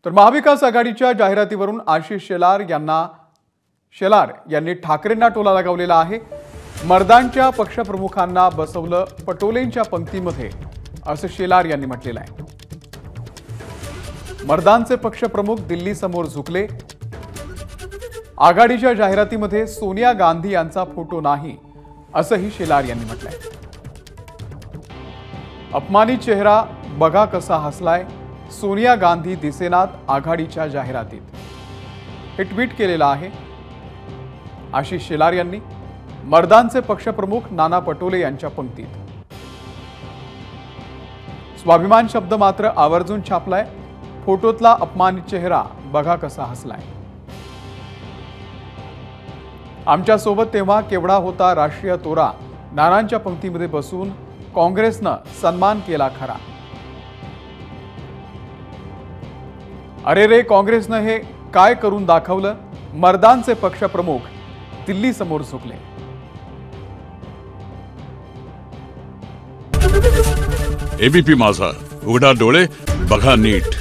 तर महाविकास आघाडीच्या जाहिरातीवरून आशिष शेलार यांनी ठाकरेंना टोला लगावलेला आहे। मर्दांच्या पक्षप्रमुखांना बसवलं पटोलेंच्या पंक्तीमध्ये, असं शेलार यांनी म्हटलेलं आहे। मर्दांचे पक्षप्रमुख दिल्ली समोर झुकले। आघाडीच्या जाहिरातीमध्ये सोनिया गांधी यांचा फोटो नाही, असंही शेलार यांनी म्हटलंय। अपमानित चेहरा बघा कसा हसलाय, सोनिया गांधी दिसेनात आघाडीच्या जाहिरातीत, हे ट्विट केलेलं आहे आशिष शेलार यांनी। मर्दांचे पक्षप्रमुख नाना पटोले यांच्या पंक्तीत स्वाभिमान शब्द मात्र आवर्जून छापलाय। फोटोतला अपमानित चेहरा बघा कसा हसलाय। आमच्या सोबत तेव्हा केवढा होता राष्ट्रीय तोरा, नानांच्या पंक्तीमध्ये बसून काँग्रेसनं सन्मान केला खरा। अरे रे काँग्रेसनं हे काय करून दाखवलं, मर्दांचे पक्षप्रमुख दिल्ली समोर झुकले। एबीपी माझा, उघडा डोळे बघा नीट।